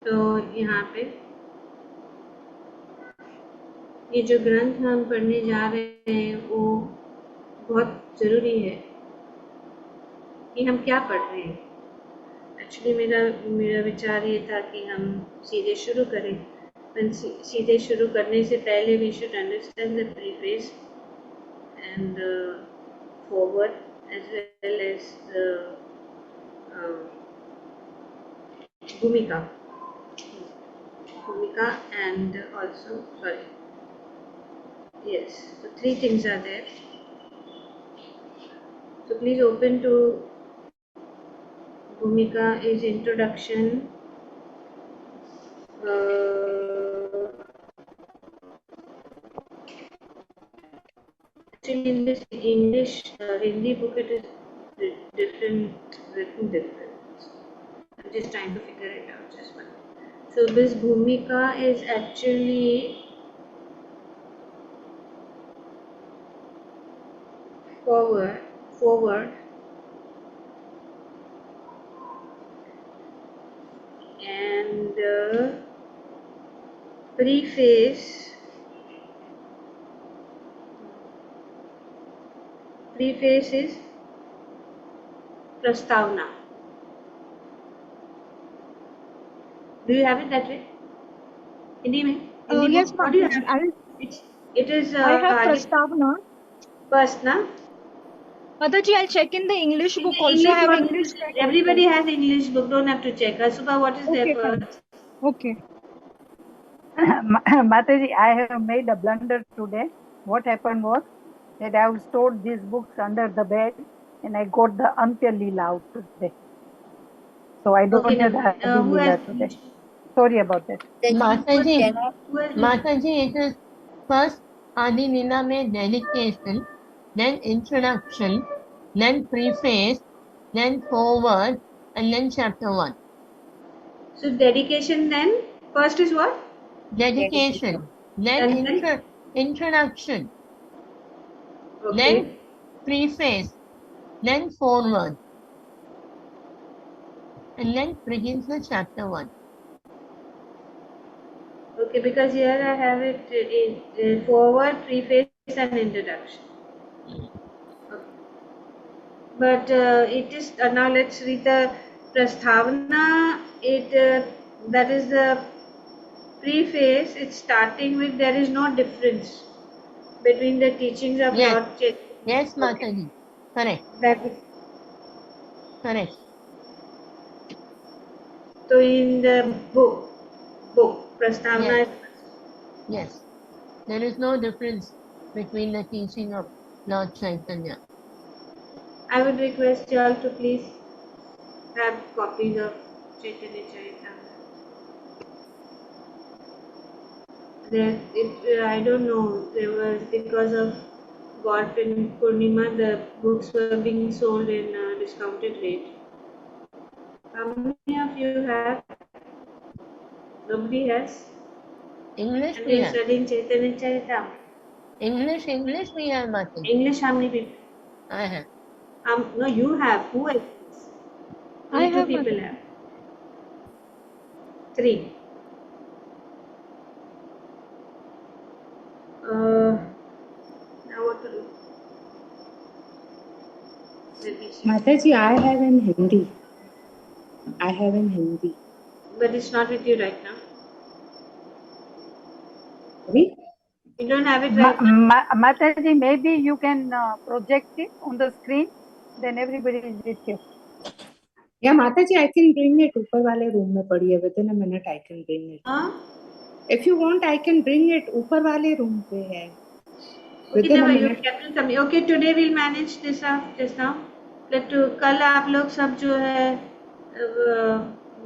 तो यहाँ पे ये जो ग्रंथ हम पढ़ने जा रहे हैं वो बहुत ज़रूरी है कि हम क्या पढ़ रहे हैं। एक्चुअली मेरा विचार ये था कि हम सीधे शुरू करें, पर सीधे शुरू करने से पहले we should understand the preface and forward as well as the bhumika and also sorry, yes, so three things are there. So please open to bhumika is introduction, actually in this English Hindi book it is written different. I'm just trying to figure it out, just one. So this bhumika is actually forward and preface is prastavna. Do you have it that way? Hindi mein? Hindi Yes, book? What do you Mataji. have? It is I have Prastavna. first, na? Mataji, I'll check in the English book also. English I have book, English. everybody has English book. Don't have to check. Subha, what is there Okay, fine. first? Okay. Mataji, I have made a blunder today. What happened was that I have stored these books under the bed and I got the Antya Leela out today. So I don't have the Adi Leela today. Sorry about that. Mataji, it is first Adi Leela mein dedication, then introduction, then preface, then forward, and then chapter 1. So dedication then? First is what? Dedication, then introduction, Okay. then preface, then forward, and then begins the chapter 1. Okay, because here I have it in forward, preface and introduction. Okay. But it is now let's read the prastavna. That is the preface. It's starting with there is no difference between the teachings of Yes. Lord Chaitanya. Yes, Mataji. Correct. That is. Correct. So in the book prastavna. Yes. Yes. There is no difference between the teaching of Lord Chaitanya. I would request you all to please have copies of Chaitanya Charitamrita. I don't know, there was because of God Purnima, the books were being sold in a discounted rate. How many of you have? Nobody has? English And we they're have. studying Chaitanya Charitamrita. English we have, Mataji. English, how many people? I have. No, you have. Who else? I Only two have people Mataji. have. 3. Now what to do? Let me see. Mataji, I have in Hindi. But it's not with you right now. Sorry? You don't have it right now? Mataji, maybe you can project it on the screen. Then everybody is with you. Yeah, Mataji, I can bring it. ऊपर वाले room में पड़ी है. Within a minute, I can bring it. If you want, I can bring it. ऊपर वाले room पे है. Within a minute. Okay, today we'll manage this up just now. कल आप लोग सब जो है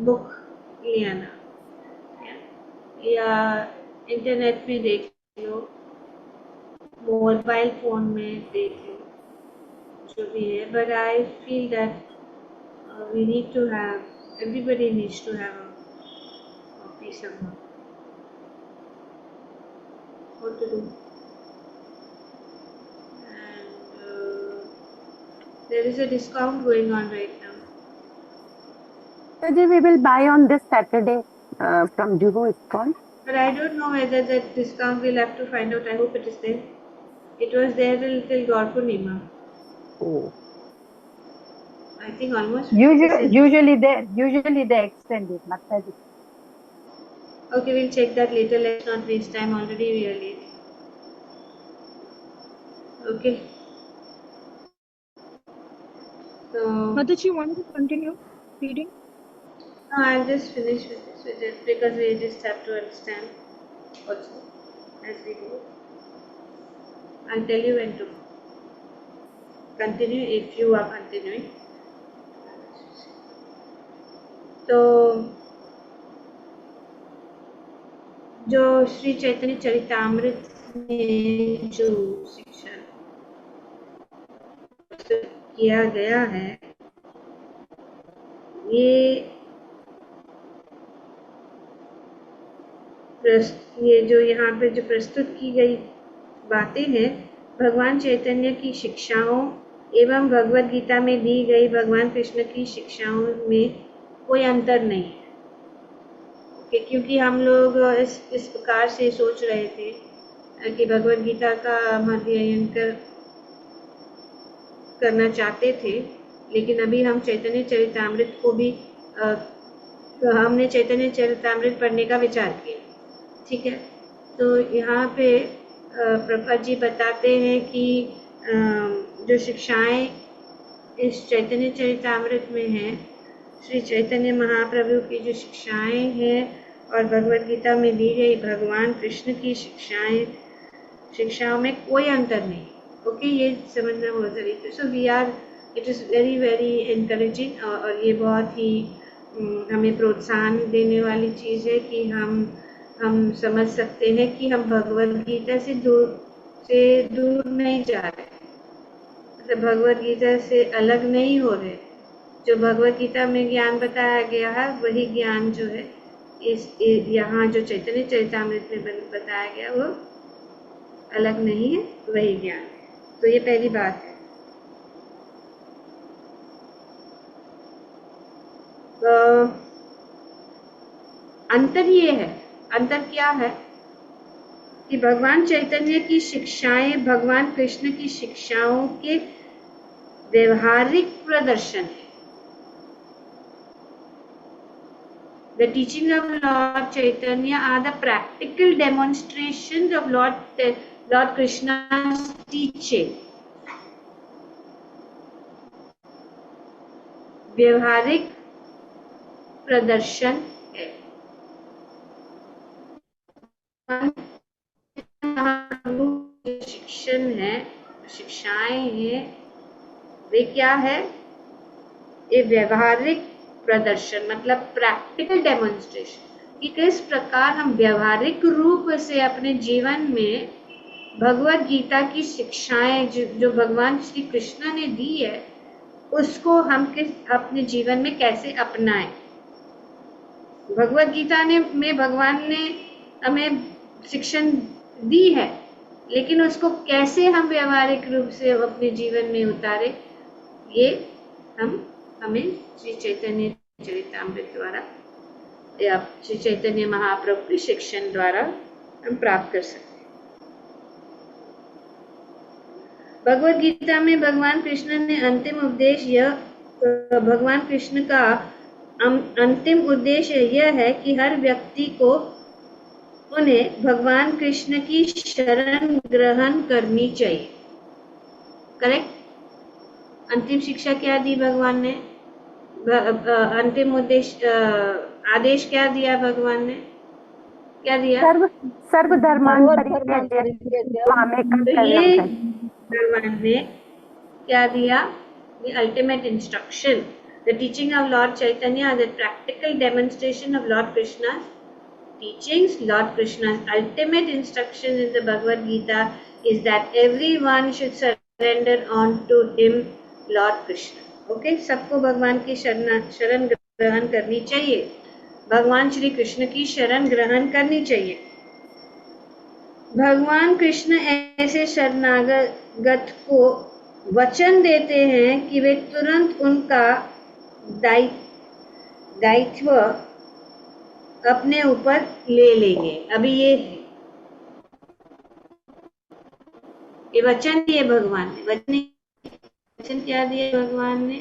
बुक ले आना या इंटरनेट में देख लो, मोबाइल फोन में देख लो, जो भी है. But I feel that we need to have, everybody needs to have a piece of work. What to do? And there is a discount going on right now. Mataji, we will buy on this Saturday. from Juhu ISKCON. But I don't know whether that discount we'll have to find out. I hope it is there. It was there till Gaur Purnima. Oh. I think almost. Usually they extend it, Mataji. Okay, we'll check that later. Let's not waste time. Already we are late. Okay. So. Mataji, you want to continue reading? No, I'll just finish with this because we just have to understand also as we go. I'll tell you when to continue if you are continuing. तो जो श्री चैतन्य चरितामृत में जो शिक्षण किया गया है, ये जो यहाँ पे जो प्रस्तुत की गई बातें हैं, भगवान चैतन्य की शिक्षाओं एवं भगवद गीता में दी गई भगवान कृष्ण की शिक्षाओं में कोई अंतर नहीं है। क्योंकि हम लोग इस प्रकार से सोच रहे थे कि भगवद गीता का हम अध्ययन करना चाहते थे, लेकिन अभी हम चैतन्य चरितामृत को भी हमने चैतन्य चरितामृत पढ़ने का विचार किया। ठीक है, तो यहाँ पे प्रभुपाद जी बताते हैं कि जो शिक्षाएं इस चैतन्य चरितामृत में हैं, श्री चैतन्य महाप्रभु की जो शिक्षाएं हैं और भगवद गीता में दी गई भगवान कृष्ण की शिक्षाओं में कोई अंतर नहीं। ओके, ये समझना बहुत जरूरी है। So it is very very encouraging और ये बहुत ही हमें प्रोत्साहन देने वाली चीज़ है कि हम समझ सकते हैं कि हम भगवद गीता से दूर नहीं जा रहे, मतलब भगवद गीता से अलग नहीं हो रहे। जो भगवद गीता में ज्ञान बताया गया है वही ज्ञान जो है यहाँ जो चैतन्य चरितामृत में बताया गया वो अलग नहीं है, वही ज्ञान है। तो ये पहली बात है। अंतर ये है, अंतर क्या है कि भगवान चैतन्य की शिक्षाएं भगवान कृष्ण की शिक्षाओं के व्यवहारिक प्रदर्शन है। The teaching of Lord Chaitanya are the practical demonstrations of Lord Krishna's teaching. व्यवहारिक प्रदर्शन है। शिक्षण है, शिक्षाएं हैं, वे क्या है? ये व्यवहारिक प्रदर्शन मतलब प्रैक्टिकल डेमोन्स्ट्रेशन कि किस प्रकार हम व्यवहारिक रूप से अपने जीवन में भगवद गीता की शिक्षाएं जो भगवान श्री कृष्ण ने दी है उसको हम अपने जीवन में कैसे अपनाएं। भगवद गीता में भगवान ने हमें शिक्षण दी है, लेकिन उसको कैसे हम व्यवहारिक रूप से अपने जीवन में उतारे, ये हमें श्री चैतन्य चरितामृत द्वारा या श्री चैतन्य महाप्रभु के शिक्षण द्वारा हम प्राप्त कर सकते हैं। भगवद गीता में भगवान कृष्ण ने भगवान कृष्ण का अंतिम उद्देश्य यह है कि हर व्यक्ति को उन्हें भगवान कृष्ण की शरण ग्रहण करनी चाहिए। करेक्ट? अंतिम शिक्षा क्या दी भगवान ने? अंतिम उद्देश्य आदेश क्या दिया भगवान ने? क्या दिया? सर्व धर्मान परित्यज्य ये भगवान ने क्या दिया? The ultimate instruction. The teaching of Lord Chaitanya are the practical demonstration of Lord Krishna's teachings. Lord Krishna's ultimate instruction in the Bhagavad Gita is that everyone should surrender unto him, Lord Krishna. Okay, सबको भगवान की शरण ग्रहण करनी चाहिए, भगवान श्री कृष्ण की शरण ग्रहण करनी चाहिए। भगवान कृष्ण ऐसे शरणागत को वचन देते हैं कि वे तुरंत उनका दायित्व अपने ऊपर ले लेंगे। अभी ये वचन दिए भगवान ने। वचन क्या दिए भगवान ने?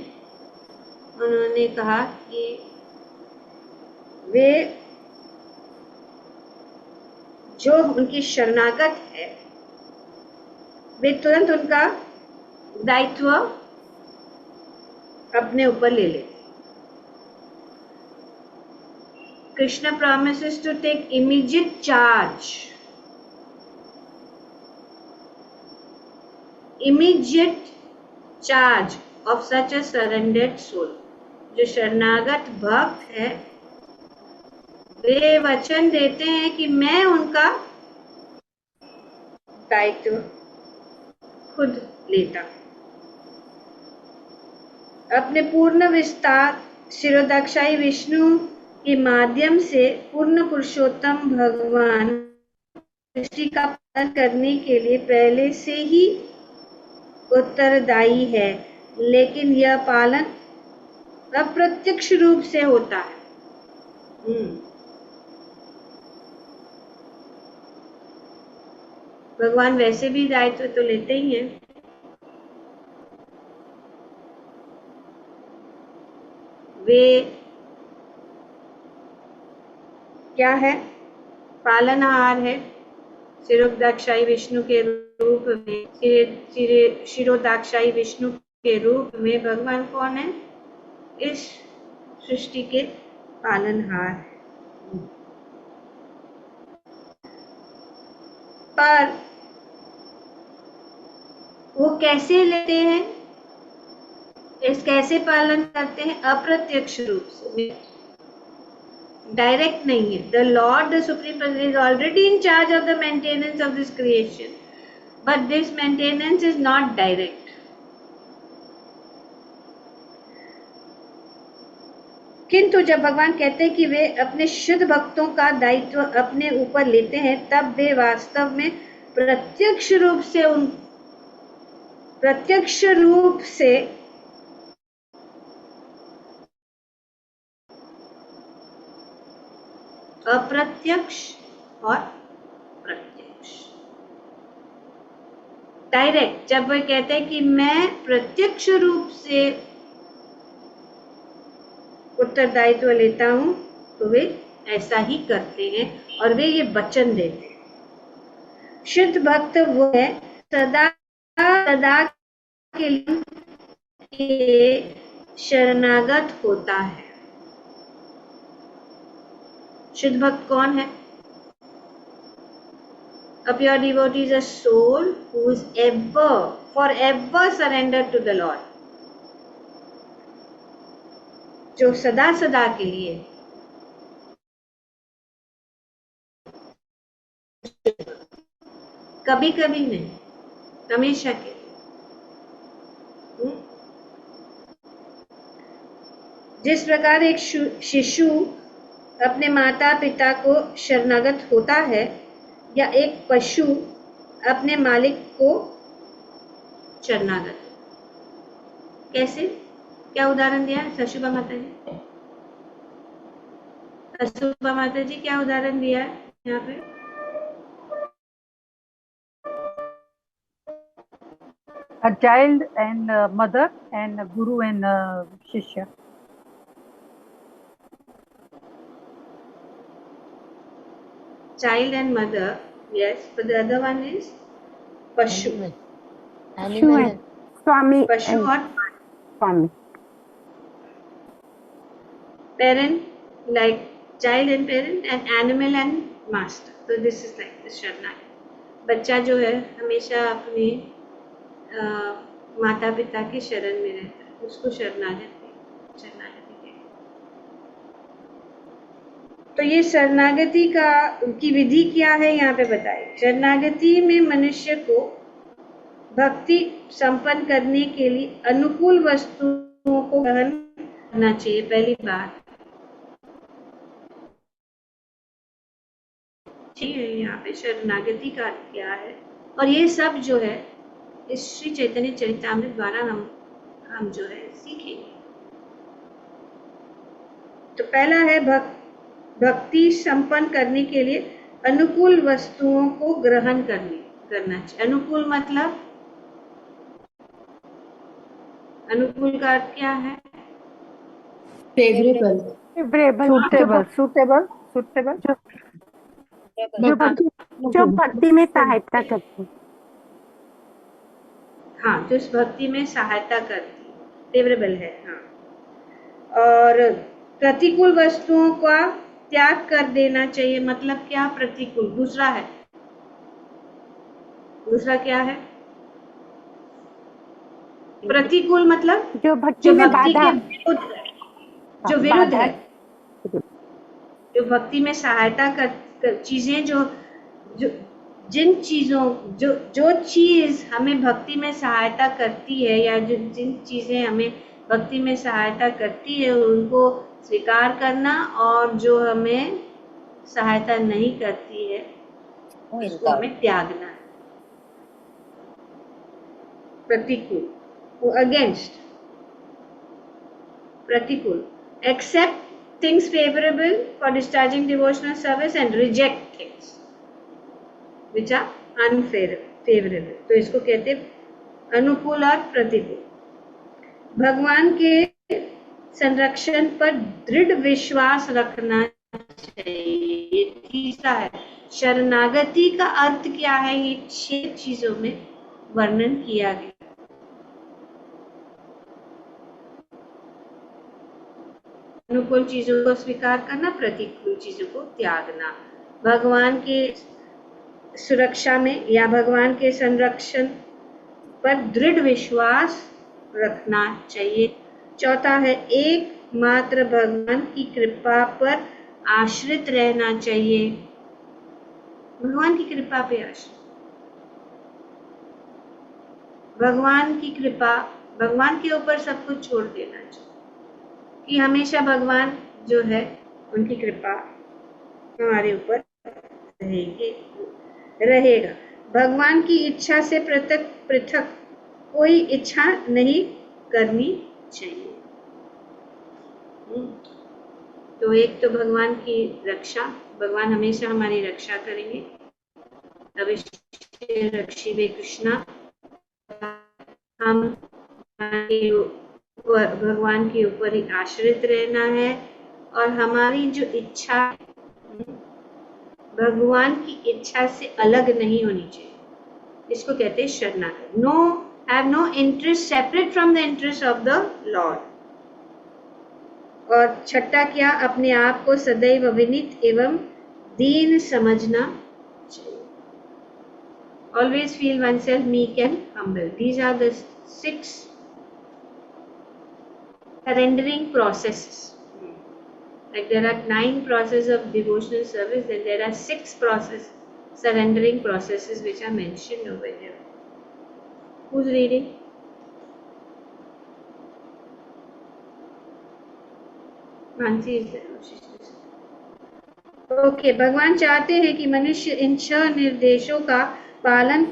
उन्होंने कहा कि वे जो उनकी शरणागत है वे तुरंत उनका दायित्व अपने ऊपर ले लेते। Krishna promises to take immediate charge of such a surrendered soul. जो शरणागत भक्त है वे वचन देते हैं कि मैं उनका दायित्व खुद लेता हूं। अपने पूर्ण विस्तार शिरोदाक्षाई विष्णु के माध्यम से पूर्ण पुरुषोत्तम भगवान सृष्टि का पालन करने के लिए पहले से ही उत्तरदायी है, लेकिन यह पालन अप्रत्यक्ष रूप से होता है। भगवान वैसे भी दायित्व तो लेते ही हैं। वे क्या है? पालनहार है। शिरोदाक्षाई विष्णु के रूप में शिरोदाक्षाई विष्णु के रूप में भगवान कौन है? इस सृष्टि के पालनहार है। पर वो कैसे लेते हैं? कैसे पालन करते हैं? अप्रत्यक्ष रूप से, डायरेक्ट नहीं है। The Lord the supreme person is already in charge of the maintenance of this creation, but this maintenance is not direct. किंतु जब भगवान कहते हैं कि वे अपने शुद्ध भक्तों का दायित्व अपने ऊपर लेते हैं, तब वे वास्तव में प्रत्यक्ष रूप से अप्रत्यक्ष और प्रत्यक्ष, डायरेक्ट। जब वे कहते हैं कि मैं प्रत्यक्ष रूप से उत्तरदायित्व लेता हूं, तो वे ऐसा ही करते हैं और वे ये वचन देते हैं। शुद्ध भक्त वो है सदा के लिए शरणागत होता है। शुद्ध भक्त कौन है? A pure devotee is a soul who is forever surrendered to the Lord. जो सदा सदा के लिए कभी कभी नहीं, हमेशा के लिए। जिस प्रकार एक शिशु अपने माता पिता को शरणागत होता है या एक पशु अपने मालिक को शरणागत। कैसे? क्या उदाहरण दिया सशुभा माता जी? सशुभा माता जी क्या उदाहरण दिया है यहाँ पे? A child and mother and guru and shishya. Child and mother, yes, but the other one is pashu. Animal. Swami. Pashu or Swami. Parent, like child and parent, and animal and master. So this is like the शरणागत। बच्चा जो है हमेशा अपने माता पिता के शरण में रहता है, उसको शरणागति कहते हैं। तो ये शरणागति की विधि क्या है यहाँ पे बताई। शरणागति में मनुष्य को भक्ति संपन्न करने के लिए अनुकूल वस्तुओं को ग्रहण करना चाहिए। पहली बात ठीक है। यहाँ पे शरणागति का अर्थ क्या है, और ये सब जो है इस श्री चैतन्य चरितामृत द्वारा हम जो है सीखेंगे। तो पहला है भक्ति संपन्न करने के लिए अनुकूल वस्तुओं को ग्रहण करना चाहिए। अनुकूल मतलब, अनुकूल का अर्थ क्या है? Favourable, favourable, suitable, suitable. जो भक्ति में सहायता करती है। हाँ, जो इस भक्ति में सहायता करती है, फेवरेबल है। हाँ, और प्रतिकूल वस्तुओं का त्याग कर देना चाहिए। मतलब क्या? प्रतिकूल दूसरा है, दूसरा क्या है? प्रतिकूल मतलब जो भक्ति जो में भक्ति बाधा, के विरुद्ध है, जो विरुद्ध बाधा, है, जो भक्ति में सहायता कर चीजें, जो जिन चीजों, जो चीज हमें भक्ति में सहायता करती है, या जिन चीजें हमें भक्ति में सहायता करती है उनको स्वीकार करना, और जो हमें सहायता नहीं करती है उसको हमें त्यागना है। प्रतिकूल, अगेंस्ट, प्रतिकूल। Except things favorable for discharging devotional service and reject things which are unfavorable. तो इसको कहते हैं अनुकूल और प्रतिकूल। भगवान के संरक्षण पर दृढ़ विश्वास रखना चाहिए। तीसरा है शरणागति का अर्थ क्या है? ये 6 चीजों में वर्णन किया गया। अनुकूल चीजों को स्वीकार करना, प्रतिकूल चीजों को त्यागना, भगवान की सुरक्षा में या भगवान के संरक्षण पर दृढ़ विश्वास रखना चाहिए। चौथा है एकमात्र भगवान की कृपा पर आश्रित रहना चाहिए। भगवान की कृपा पे आश्रित, भगवान की कृपा, भगवान के ऊपर सब कुछ छोड़ देना चाहिए कि हमेशा भगवान जो है उनकी कृपा हमारे ऊपर रहेगा। भगवान की इच्छा से पृथक कोई इच्छा नहीं करनी चाहिए। तो एक तो भगवान की रक्षा, भगवान हमेशा हमारी रक्षा करेंगे। अवश्य रक्षिवे कृष्णा, हम भगवान के ऊपर ही आश्रित रहना है, और हमारी जो इच्छा भगवान की इच्छा से अलग नहीं होनी चाहिए। इसको कहते हैं शरणागत। Have no interest separate from the interest of the Lord. और छठा क्या? अपने आप को सदैव विनीत एवं दीन समझना चाहिए। Always feel oneself meek and humble. These are the 6 surrendering processes. Like there are 9 processes of devotional service, then there are 6 surrendering processes which are mentioned over here. Who's reading? Mansi is there. Okay, भगवान चाहते हैं कि मनुष्य इन 6 निर्देशों का पालन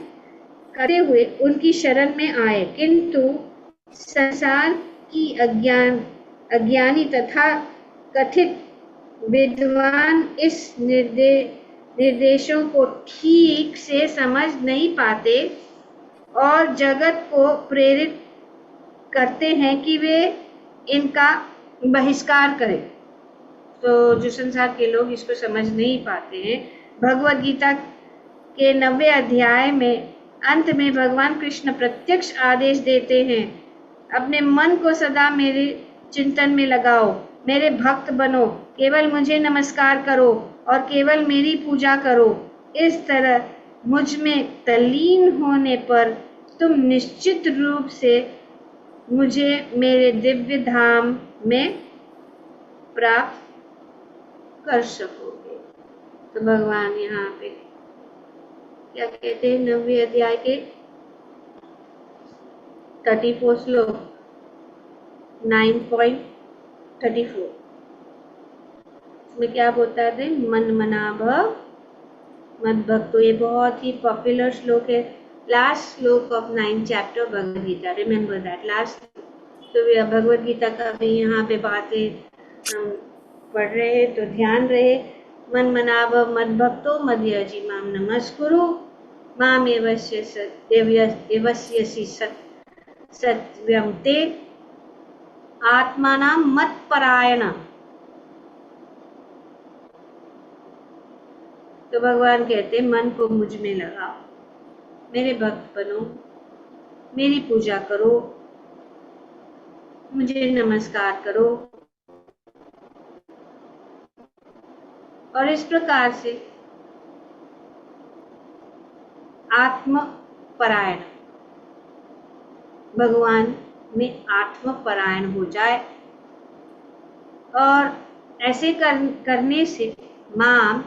करते हुए उनकी शरण में आए, किंतु संसार की अज्ञानी तथा कथित विद्वान इस निर्देशों को ठीक से समझ नहीं पाते और जगत को प्रेरित करते हैं कि वे इनका बहिष्कार करें। तो जो संसार के लोग इसको समझ नहीं पाते हैं, भगवद गीता के 90वें अध्याय में अंत में भगवान कृष्ण प्रत्यक्ष आदेश देते हैं, अपने मन को सदा मेरे चिंतन में लगाओ, मेरे भक्त बनो, केवल मुझे नमस्कार करो और केवल मेरी पूजा करो। इस तरह मुझ में तल्लीन होने पर तुम निश्चित रूप से मुझे मेरे दिव्य धाम में प्राप्त कर सकोगे। तो भगवान यहाँ पे क्या कहते हैं? 90वें अध्याय के 34 श्लोक 9.34 इसमें क्या बोलता है? मन मना भव मद भक्तो। ये बहुत ही पॉपुलर श्लोक है, लास्ट श्लोक of 9th chapter Bhagavad Gita. Remember that last. तो भगवद गीता का भी यहाँ पे बातें पढ़ रहे हैं तो ध्यान रहे। मन मनाव मद्भक्तो मदयाजी माम नमस्कुरु माम एवस्यसि सत्यम ते आत्मानां मत्परायण। तो भगवान कहते हैं मन को मुझ में लगाओ, मेरे भक्त बनो, मेरी पूजा करो, मुझे नमस्कार करो, और इस प्रकार से आत्मपरायण, भगवान में आत्मपरायण हो जाए। और ऐसे करने से माम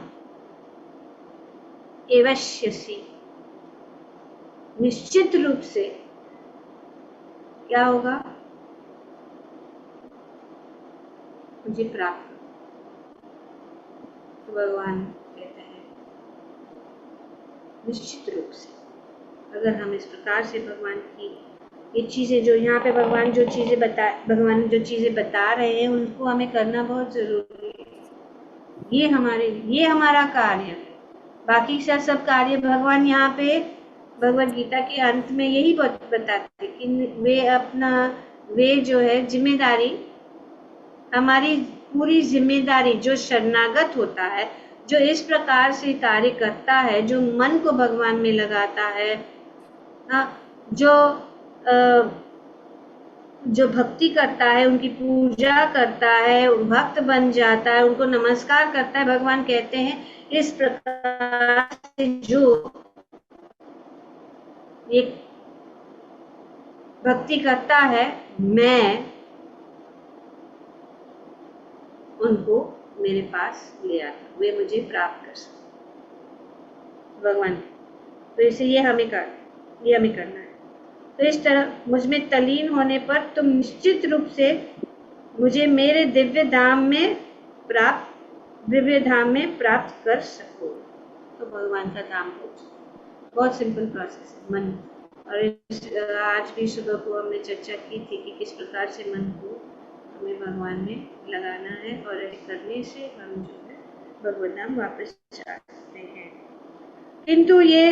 एवश्यसि, निश्चित रूप से क्या होगा, मुझे प्राप्त। तो भगवान कहते हैं निश्चित रूप से, अगर हम इस प्रकार से भगवान की ये चीजें, जो यहाँ पे भगवान जो चीजें बता रहे हैं उनको हमें करना बहुत जरूरी है। ये हमारा कार्य है। बाकी सब कार्य भगवान यहाँ पे भगवद गीता के अंत में यही बताते कि वे जो है जिम्मेदारी, हमारी पूरी जिम्मेदारी, जो शरणागत होता है, जो इस प्रकार से कार्य करता है, जो मन को भगवान में लगाता है, जो भक्ति करता है, उनकी पूजा करता है, भक्त बन जाता है, उनको नमस्कार करता है। भगवान कहते हैं इस प्रकार से जो एक भक्ति करता है, मैं उनको मेरे पास ले आता, वे मुझे प्राप्त कर सकते भगवान। तो इसे ये हमें करना है। तो इस तरह मुझ में तलीन होने पर तुम निश्चित रूप से मुझे मेरे दिव्य धाम में प्राप्त कर सको। तो भगवान का धाम बहुत सिंपल प्रोसेस है, मन। और आज भी सुबह को हमने चर्चा की थी कि किस प्रकार से मन को हमें भगवान में लगाना है, और ऐसे करने से हम जो है भगवान धाम वापस जा सकते हैं। किंतु ये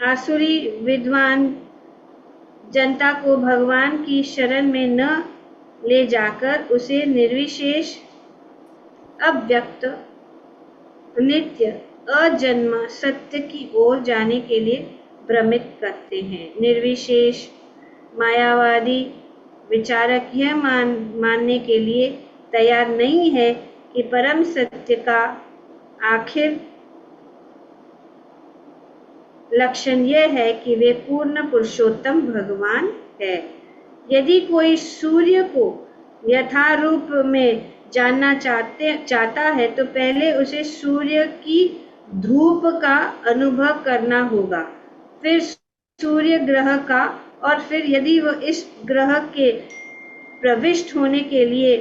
आसुरी विद्वान जनता को भगवान की शरण में न ले जाकर उसे निर्विशेष, अव्यक्त, नित्य, अजन्म सत्य की ओर जाने के लिए भ्रमित करते हैं। निर्विशेष मायावादी विचारक यह मानने के लिए तैयार नहीं है कि परम सत्य का आखिर लक्षण यह है कि वे पूर्ण पुरुषोत्तम भगवान है। यदि कोई सूर्य को यथारूप में जानना चाहता है तो पहले उसे सूर्य की धूप का अनुभव करना होगा, फिर सूर्य ग्रह का, और फिर यदि वह इस ग्रह के प्रविष्ट होने के लिए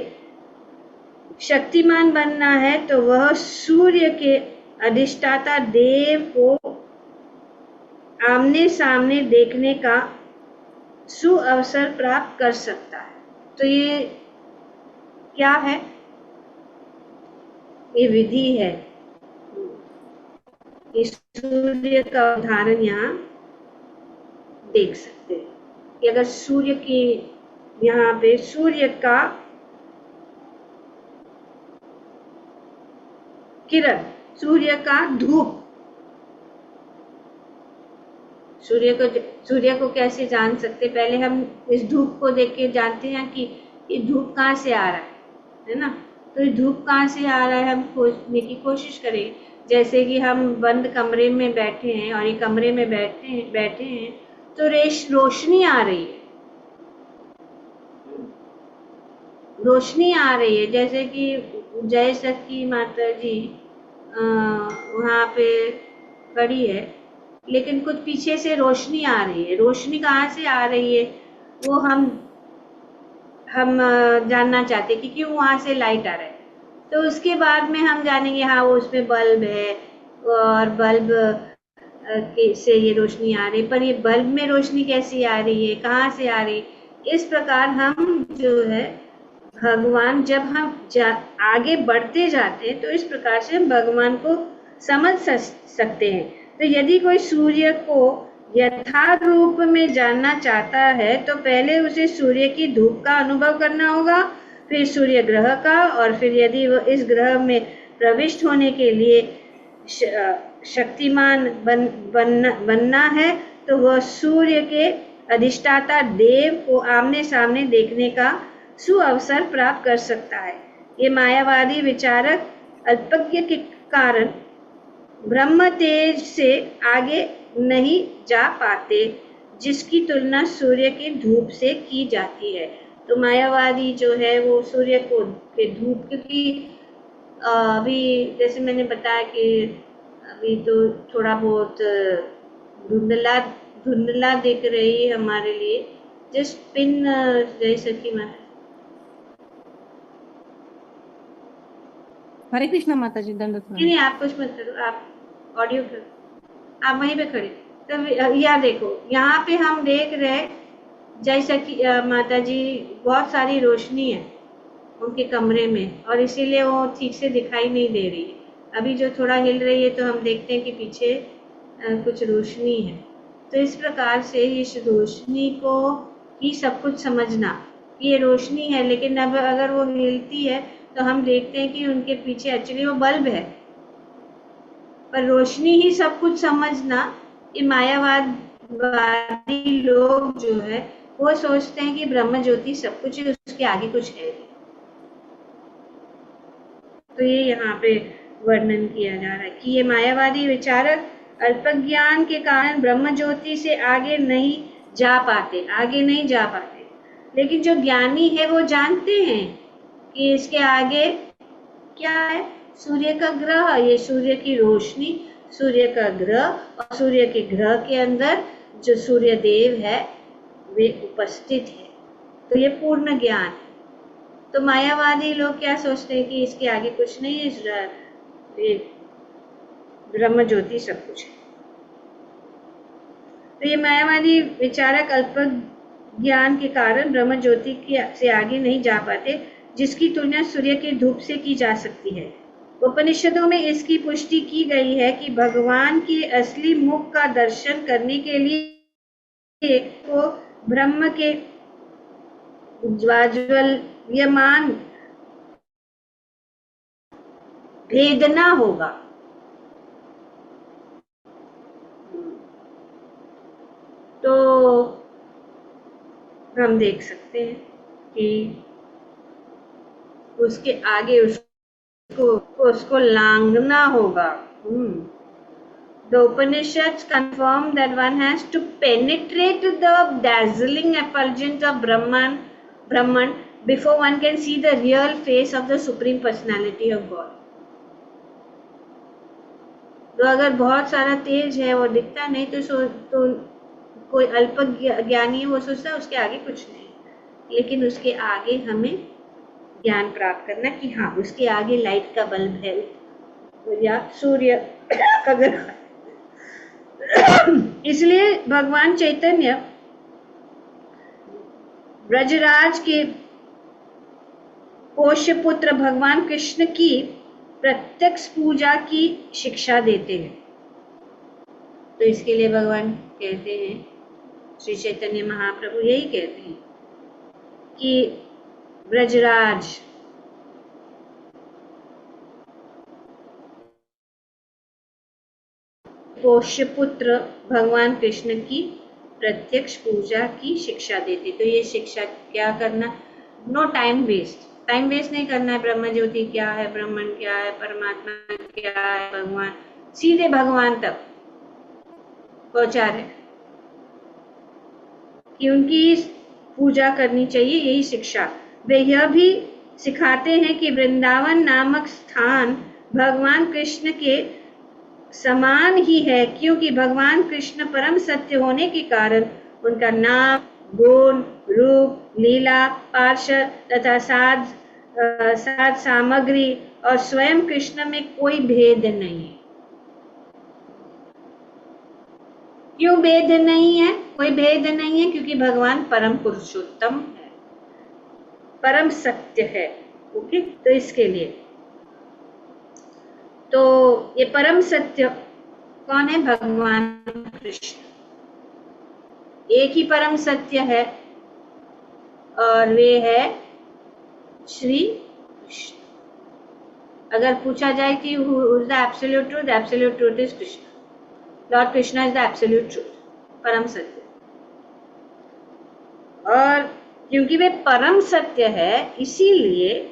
शक्तिमान बनना है तो वह सूर्य के अधिष्ठाता देव को आमने सामने देखने का सुअवसर प्राप्त कर सकता है। तो ये क्या है? ये विधि है। इस सूर्य का उदाहरण यहाँ देख सकते हैं कि अगर सूर्य की, यहाँ पे सूर्य का किरण, सूर्य का धूप, सूर्य को कैसे जान सकते? पहले हम इस धूप को देख के जानते हैं कि ये धूप कहाँ से आ रहा है ना? तो ये धूप कहाँ से आ रहा है हम खोजने की कोशिश करें। जैसे कि हम बंद कमरे में बैठे हैं और ये कमरे में बैठे हैं तो रोशनी आ रही है, रोशनी आ रही है। जैसे कि जय सखी माता जी वहाँ पे खड़ी है, लेकिन कुछ पीछे से रोशनी आ रही है। रोशनी कहाँ से आ रही है वो हम जानना चाहते कि क्यों वहाँ से लाइट आ रहा है। तो उसके बाद में हम जानेंगे हाँ वो उसमें बल्ब है और बल्ब से ये रोशनी आ रही है, पर ये बल्ब में रोशनी कैसी आ रही है, कहाँ से आ रही है। इस प्रकार हम जो है भगवान जब हम आगे बढ़ते जाते हैं तो इस प्रकार से हम भगवान को समझ सकते हैं। तो यदि कोई सूर्य को यथार्थ रूप में जानना चाहता है तो पहले उसे सूर्य की धूप का अनुभव करना होगा, फिर सूर्य ग्रह का, और फिर यदि वो इस ग्रह में प्रविष्ट होने के लिए शक्तिमान बनना है तो वह सूर्य के अधिष्ठाता देव को आमने सामने देखने का सुअवसर प्राप्त कर सकता है। ये मायावादी विचारक अल्पज्ञ के कारण ब्रह्म तेज से आगे नहीं जा पाते, जिसकी तुलना सूर्य की धूप से की जाती है। तो मायावादी जो है वो सूर्य को के धूप, क्योंकि अभी जैसे मैंने बताया कि अभी तो थोड़ा बहुत धुंधला दिख रही है हमारे लिए, जस्ट पिन जय सखी माता। हरे कृष्णा माता जी, दंडवत। नहीं, आप कुछ मत करो, आप ऑडियो करो, आप वहीं पे खड़े। तो यार देखो, यहाँ पे हम देख रहे जैसा कि माता जी बहुत सारी रोशनी है उनके कमरे में, और इसीलिए वो ठीक से दिखाई नहीं दे रही है। अभी जो थोड़ा हिल रही है तो हम देखते हैं कि पीछे कुछ रोशनी है। तो इस प्रकार से इस रोशनी को ही सब कुछ समझना कि ये रोशनी है, लेकिन अब अगर वो हिलती है तो हम देखते हैं कि उनके पीछे एक्चुअली वो बल्ब है। पर रोशनी ही सब कुछ समझना, ये मायावादी लोग जो है वो सोचते हैं कि ब्रह्म ज्योति सब कुछ है, उसके आगे कुछ है। तो ये यहाँ पे वर्णन किया जा रहा है कि ये मायावादी विचारक अल्पज्ञान के कारण ब्रह्म ज्योति से आगे नहीं जा पाते, लेकिन जो ज्ञानी है वो जानते हैं कि इसके आगे क्या है, सूर्य का ग्रह, ये सूर्य की रोशनी, सूर्य का ग्रह, और सूर्य के ग्रह के अंदर जो सूर्य देव है वे उपस्थित है। तो ये पूर्ण ज्ञान है। तो मायावादी लोग क्या सोचते हैं कि इसके आगे कुछ नहीं है, ये ब्रह्म ज्योति सब कुछ है। तो ये मायावादी विचारक अल्प ज्ञान के कारण ब्रह्म ज्योति से आगे नहीं जा पाते, जिसकी तुलना सूर्य की धूप से की जा सकती है। उपनिषदों में इसकी पुष्टि की गई है कि भगवान के असली मुख का दर्शन करने के लिए को ब्रह्म के ज्वाज्वल्यमान भेदना होगा। तो हम देख सकते हैं कि उसके आगे उसको लांघना होगा। The Upanishads confirm that one has to penetrate the dazzling effulgence of Brahman before one can see the real face of the Supreme Personality of God. तो अगर बहुत सारा तेज है, वो दिखता नहीं, तो कोई अल्प ज्ञानी है, वो सोचता है उसके आगे कुछ नहीं, लेकिन उसके आगे हमें ज्ञान प्राप्त करना कि हाँ, उसके आगे लाइट का बल्ब है या सूर्य का ग्रह। इसलिए भगवान चैतन्य ब्रजराज के पोष्य पुत्र भगवान कृष्ण की प्रत्यक्ष पूजा की शिक्षा देते हैं। तो इसके लिए भगवान कहते हैं, श्री चैतन्य महाप्रभु यही कहते हैं कि ब्रजराज पोष्य पुत्र भगवान कृष्ण की प्रत्यक्ष पूजा की शिक्षा देते। तो ये शिक्षा क्या करना, नो टाइम वेस्ट नहीं करना है। ब्रह्म ज्योति क्या है, ब्रह्मन क्या है, परमात्मा क्या है, भगवान, सीधे भगवान तक पहुंचा रहे कि उनकी पूजा करनी चाहिए, यही शिक्षा। वे यह भी सिखाते हैं कि वृंदावन नामक स्थान भगवान कृष्ण के समान ही है, क्योंकि भगवान कृष्ण परम सत्य होने के कारण उनका नाम, गुण, रूप, लीला, पार्षद तथा साध सामग्री और स्वयं कृष्ण में कोई भेद नहीं। क्यों भेद नहीं है? कोई भेद नहीं है क्योंकि भगवान परम पुरुषोत्तम है। परम सत्य है। ओके, तो इसके लिए तो ये परम सत्य कौन है? भगवान कृष्ण। एक ही परम सत्य है और वे है श्री कृष्ण। अगर पूछा जाए कि who is the absolute truth? The absolute truth is Krishna. Lord Krishna is the absolute truth, परम सत्य। और क्योंकि वे परम सत्य है, इसीलिए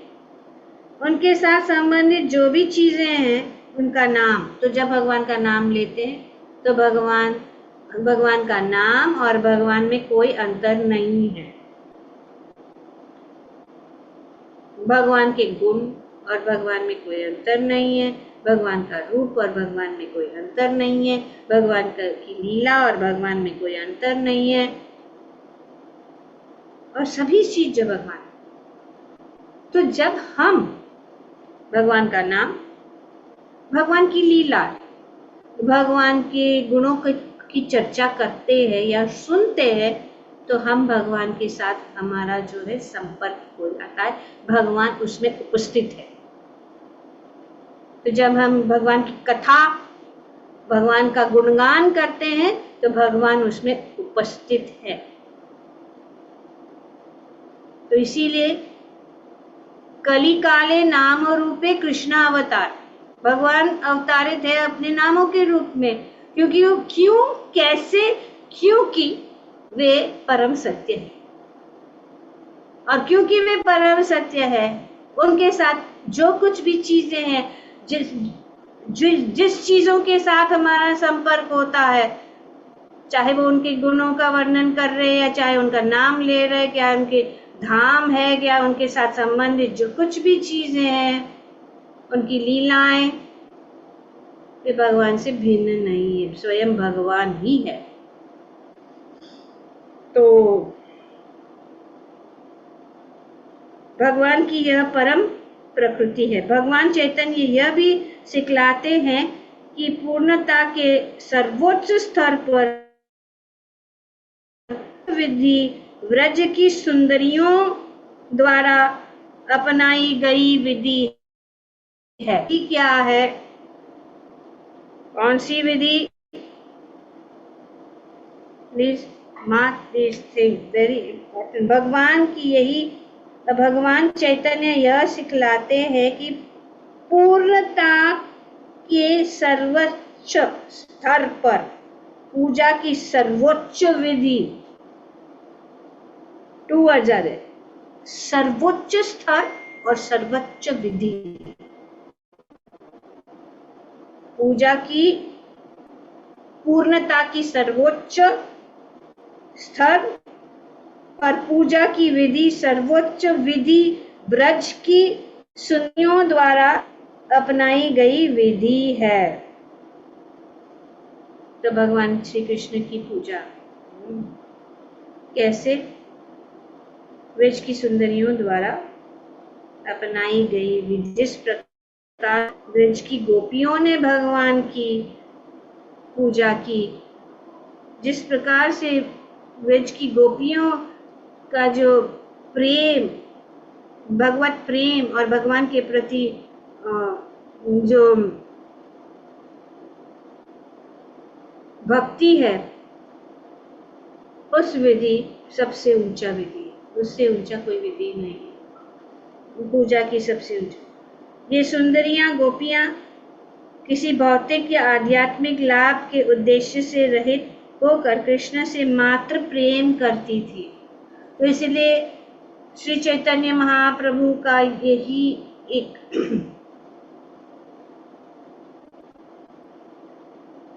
उनके साथ संबंधित जो भी चीजें हैं उनका नाम, तो जब भगवान का नाम लेते हैं तो भगवान का नाम और भगवान में कोई अंतर नहीं है। भगवान के गुण और भगवान में कोई अंतर नहीं है, भगवान का रूप और भगवान में कोई अंतर नहीं है, भगवान की लीला और भगवान में कोई अंतर नहीं है, और सभी चीज जो भगवान। तो जब हम भगवान का नाम, भगवान की लीला, भगवान के गुणों की चर्चा करते हैं या सुनते हैं, तो हम भगवान के साथ हमारा जो है संपर्क हो जाता है, भगवान उसमें उपस्थित है। तो जब हम भगवान की कथा, भगवान का गुणगान करते हैं तो भगवान उसमें उपस्थित है। तो इसीलिए कली काले नाम रूपे कृष्ण अवतार, भगवान अवतारित है अपने नामों के रूप में। क्योंकि वो क्यों, कैसे? क्योंकि वे परम सत्य है, और क्योंकि वे परम सत्य है, उनके साथ जो कुछ भी चीजें हैं, जिस चीजों के साथ हमारा संपर्क होता है, चाहे वो उनके गुणों का वर्णन कर रहे हैं, चाहे उनका नाम ले रहे, क्या उनके धाम है, क्या उनके साथ संबंधित जो कुछ भी चीजें हैं, उनकी लीलाएं, वे भगवान से भिन्न नहीं है, स्वयं भगवान ही है। तो भगवान की यह परम प्रकृति है। भगवान चैतन्य यह भी सिखलाते हैं कि पूर्णता के सर्वोच्च स्तर पर विधि व्रज की सुंदरियों द्वारा अपनाई गई विधि है। कि क्या है? कौन सी विधि? Please mark this thing, very important. भगवान चैतन्य यह सिखलाते हैं कि पूर्णता के सर्वोच्च स्तर पर पूजा की सर्वोच्च विधि, 2 वर्ड्स आ रहे, सर्वोच्च स्तर और सर्वोच्च विधि। पूजा की पूर्णता की सर्वोच्च स्तर पर पूजा की विधि, सर्वोच्च विधि ब्रज की सुनियों द्वारा अपनाई गई विधि है। तो भगवान श्री कृष्ण की पूजा कैसे? ब्रज की सुंदरियों द्वारा अपनाई गई विधि। जिस प्रकार ब्रज की गोपियों ने भगवान की पूजा की, जिस प्रकार से ब्रज की गोपियों का जो प्रेम, भगवत प्रेम और भगवान के प्रति जो भक्ति है, उस विधि सबसे ऊंचा विधि है, उससे ऊंचा कोई विधि नहीं है। पूजा की सबसे ऊंचा। ये सुंदरियां, गोपियां किसी भौतिक या आध्यात्मिक लाभ के उद्देश्य से रहित होकर कृष्ण से मात्र प्रेम करती थी। तो इसलिए श्री चैतन्य महाप्रभु का यही एक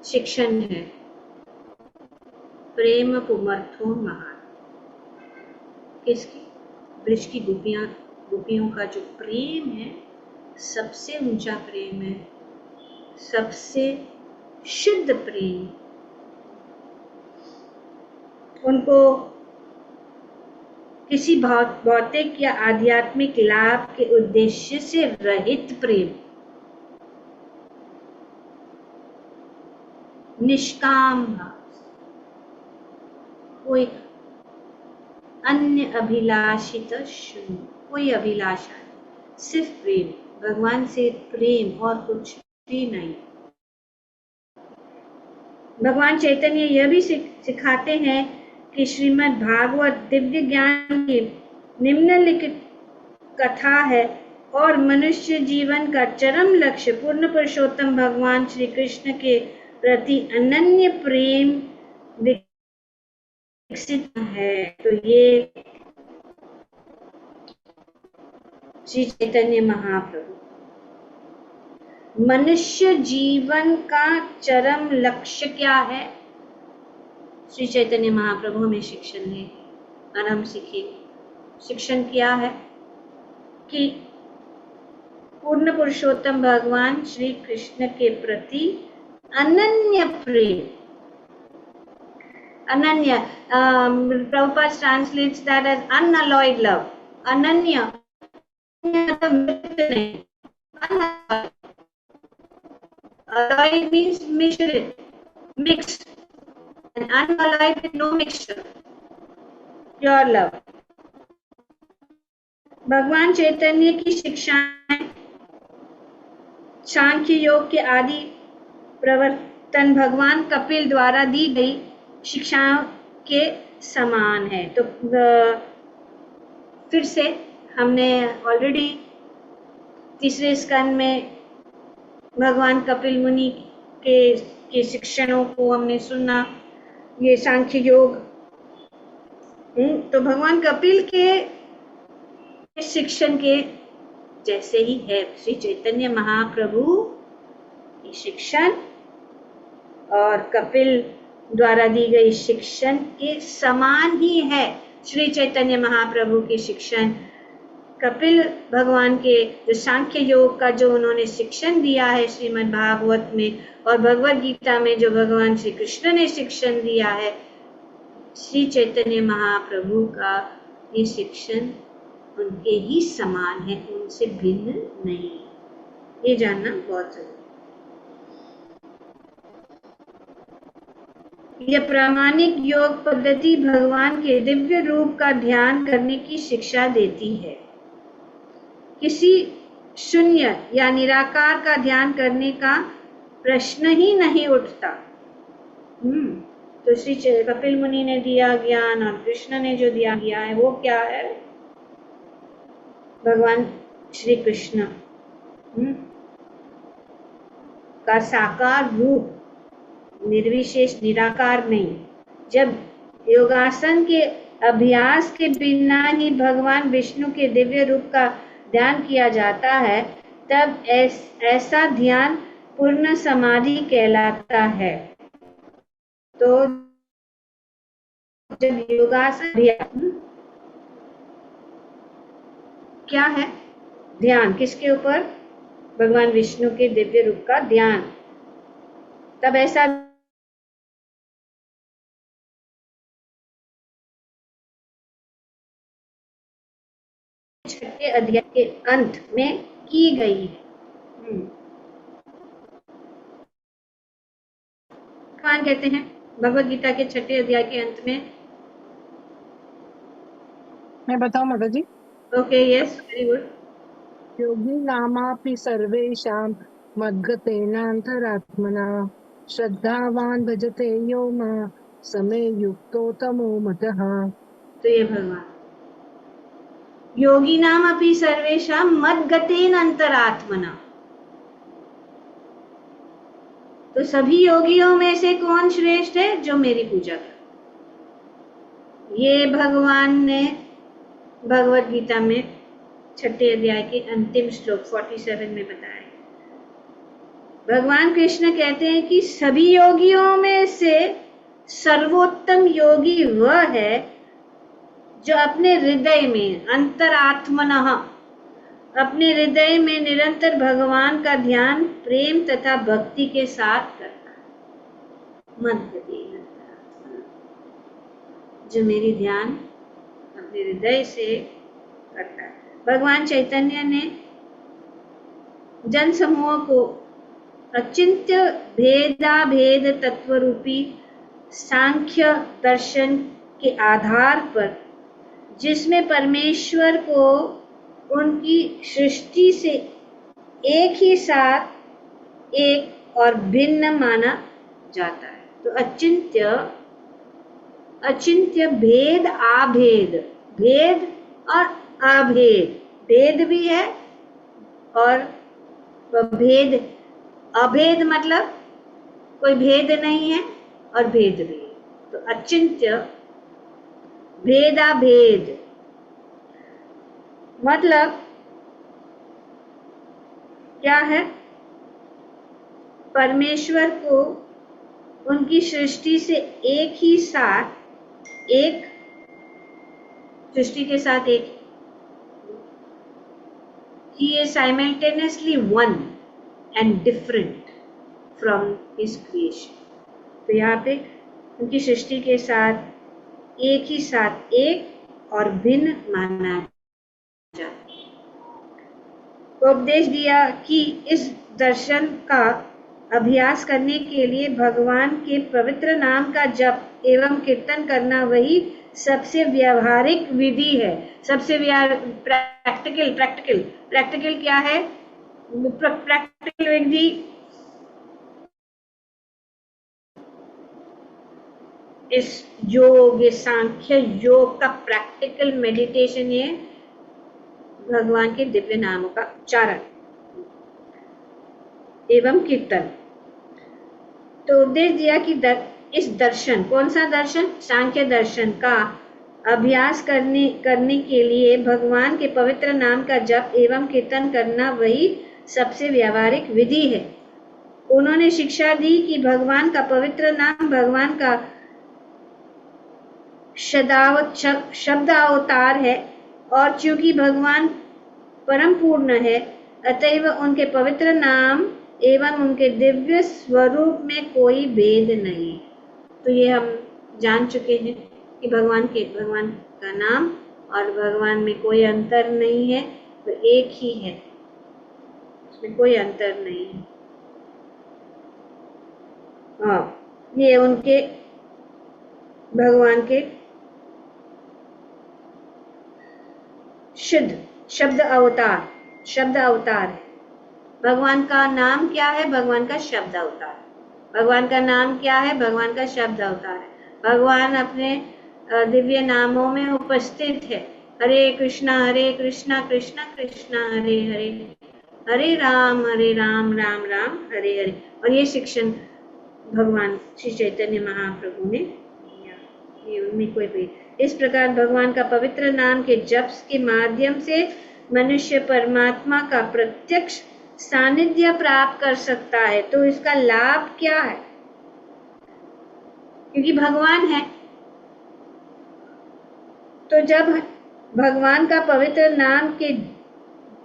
शिक्षण है, प्रेम पुमर्थो महान। किसकी? ब्रज की गोपियों का जो प्रेम है, सबसे ऊंचा प्रेम है, सबसे शुद्ध प्रेम। उनको किसी भौतिक या आध्यात्मिक लाभ के उद्देश्य से रहित प्रेम, निष्काम भाव, कोई अन्य अभिलाषित शून्य। कोई अभिलाषा नहीं, सिर्फ प्रेम, भगवान से प्रेम और कुछ भी नहीं। भगवान चैतन्य यह भी सिखाते हैं कि श्रीमद् भागवत दिव्य ज्ञान की निम्नलिखित कथा है और मनुष्य जीवन का चरम लक्ष्य पूर्ण पुरुषोत्तम भगवान श्री कृष्ण के प्रति अनन्य प्रेम विकसित है। तो ये श्री चैतन्य महाप्रभु, मनुष्य जीवन का चरम लक्ष्य क्या है? श्री चैतन्य महाप्रभु हमें शिक्षण है और हम सीखेंगे। शिक्षण क्या है? कि पूर्ण पुरुषोत्तम भगवान श्री कृष्ण के प्रति अनन्य प्रेम, अनन्य, Prabhupada translates that as unalloyed love. अनन्य नहीं, alloyed means mixed, and unalloyed with no mixture, pure love. भगवान चैतन्य की शिक्षाएं सांख्य योग के आदि प्रवर्तन भगवान कपिल द्वारा दी गई शिक्षाओं के समान है। तो फिर से हमने ऑलरेडी तीसरे स्कंद में भगवान कपिल मुनि के शिक्षणों को हमने सुना, ये सांख्य योग। तो भगवान कपिल के शिक्षण के जैसे ही है श्री चैतन्य महाप्रभु की शिक्षण और कपिल द्वारा दी गई शिक्षण के समान ही है। श्री चैतन्य महाप्रभु के शिक्षण कपिल भगवान के जो सांख्य योग का जो उन्होंने शिक्षण दिया है श्रीमद् भागवत में और भगवद गीता में जो भगवान श्री कृष्ण ने शिक्षण दिया है, श्री चैतन्य महाप्रभु का ये शिक्षण उनके ही समान है, उनसे भिन्न नहीं। ये जानना बहुत जरूरी है। यह प्रामाणिक योग पद्धति भगवान के दिव्य रूप का ध्यान करने की शिक्षा देती है। किसी शून्य या निराकार का ध्यान करने का प्रश्न ही नहीं उठता। तो श्री कपिल मुनि ने दिया ज्ञान और कृष्ण ने जो दिया है वो क्या है? भगवान श्री कृष्ण का साकार रूप, निर्विशेष निराकार नहीं। जब योगासन के अभ्यास के बिना ही भगवान विष्णु के दिव्य रूप का ध्यान किया जाता है, तब ऐसा ध्यान पूर्ण समाधि कहलाता है। तो जब योगासन क्या है? ध्यान किसके ऊपर? भगवान विष्णु के दिव्य रूप का ध्यान। तब ऐसा छठे अध्याय के अंत में की गई है। भगवान कहते हैं भगवद गीता के छठे अध्याय के अंत में, मैं बताऊं माता जी? Okay, yes, very good. योगी नामापि सर्वेषां मद्गतेनान्तरात्मना श्रद्धावान भजते यो मां समे युक्तो तमो मतः। तो ये भगवान योगी नाम अपि सर्वेषां मद्गतेन अंतरात्मना, तो सभी योगियों में से कौन श्रेष्ठ है? जो मेरी पूजा करे। ये भगवान ने भगवद गीता में छठे अध्याय के अंतिम श्लोक 47 में बताया। भगवान कृष्ण कहते हैं कि सभी योगियों में से सर्वोत्तम योगी वह है जो अपने हृदय में अंतरात्मनः, अपने हृदय में निरंतर भगवान का ध्यान प्रेम तथा भक्ति के साथ करता है। मद्गतेन अंतरात्मना, जो मेरी ध्यान अपने हृदय से करता है। भगवान चैतन्य ने जन समूह को अचिंत्य भेदाभेद तत्व रूपी सांख्य दर्शन के आधार पर, जिसमें परमेश्वर को उनकी सृष्टि से एक ही साथ एक और भिन्न माना जाता है। तो अचिंत्य भेद आभेद, भेद और अभेद, भेद भी है और भेद, अभेद मतलब कोई भेद नहीं है और भेद भी है। तो अचिंत्य भेदाभेद मतलब क्या है? परमेश्वर को उनकी सृष्टि से एक ही साथ, एक सृष्टि के साथ एक, he is simultaneously one and different from his creation। तो यहाँ पे उनकी सृष्टि के साथ एक ही साथ एक और भिन्न माना जाता है। उपदेश दिया कि इस दर्शन का अभ्यास करने के लिए भगवान के पवित्र नाम का जप एवं कीर्तन करना वही सबसे व्यावहारिक विधि है। सबसे प्रैक्टिकल क्या है? प्रैक्टिकल विधि इस योग, इस सांख्य योग का प्रैक्टिकल मेडिटेशन है भगवान के दिव्य नामों का उच्चारण एवं कीर्तन। तो उपदेश दिया कि इस दर्शन, कौन सा दर्शन? सांख्य दर्शन का अभ्यास करने के लिए भगवान के पवित्र नाम का जप एवं कीर्तन करना वही सबसे व्यावहारिक विधि है। उन्होंने शिक्षा दी कि भगवान का पवित्र नाम भगवान का शब्द अवतार है और चूंकि भगवान परम पूर्ण है, अतएव उनके पवित्र नाम एवं उनके दिव्य स्वरूप में कोई भेद नहीं। तो ये हम जान चुके हैं कि भगवान का नाम और भगवान में कोई अंतर नहीं है, वो एक ही है, उसमें कोई अंतर नहीं है। ये उनके भगवान के शुद्ध शब्द अवतार है। भगवान का नाम क्या है? भगवान का शब्द अवतार। भगवान का नाम क्या है? भगवान का शब्द अवतार है। भगवान अपने दिव्य नामों में उपस्थित है। हरे कृष्णा कृष्णा कृष्णा हरे हरे, हरे राम राम राम हरे हरे। और ये शिक्षण भगवान श्री चैतन्य महाप्रभु ने दिया, ये उनमें कोई भी। इस प्रकार भगवान का पवित्र नाम के जप के माध्यम से मनुष्य परमात्मा का प्रत्यक्ष सानिध्य प्राप्त कर सकता है। तो इसका लाभ क्या है? क्योंकि भगवान है, तो जब भगवान का पवित्र नाम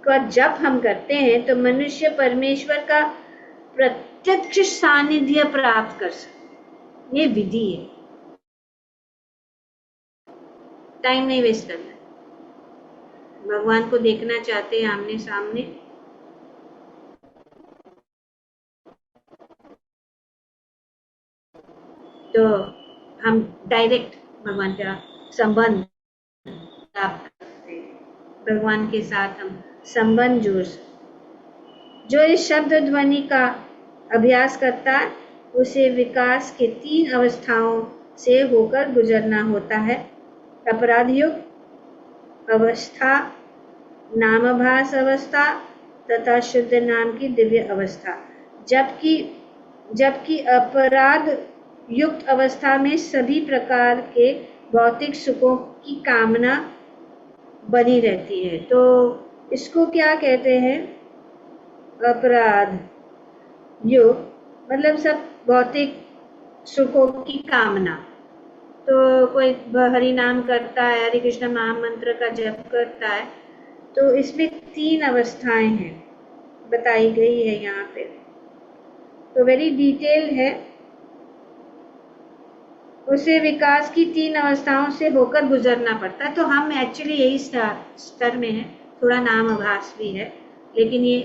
का जप हम करते हैं तो मनुष्य परमेश्वर का प्रत्यक्ष सानिध्य प्राप्त कर सकते। ये विधि है, टाइम नहीं वेस्ट करना। भगवान को देखना चाहते हैं आमने सामने, तो हम डायरेक्ट भगवान का संबंध प्राप्त करते हैं, भगवान के साथ हम संबंध जोड़ सकते। जो इस शब्द ध्वनि का अभ्यास करता है उसे विकास के 3 अवस्थाओं से होकर गुजरना होता है। अपराध युग अवस्था, नामाभास अवस्था तथा शुद्ध नाम की दिव्य अवस्था। जबकि अपराध युक्त अवस्था में सभी प्रकार के भौतिक सुखों की कामना बनी रहती है। तो इसको क्या कहते हैं? अपराध युग मतलब सब भौतिक सुखों की कामना। तो कोई हरि नाम करता है, हरे कृष्ण महामंत्र का जप करता है, तो इसमें 3 अवस्थाएं हैं, बताई गई है यहाँ पे, तो वेरी डिटेल है। उसे विकास की 3 अवस्थाओं से होकर गुजरना पड़ता है। तो हम एक्चुअली यही स्तर में है, थोड़ा नाम आभास भी है, लेकिन ये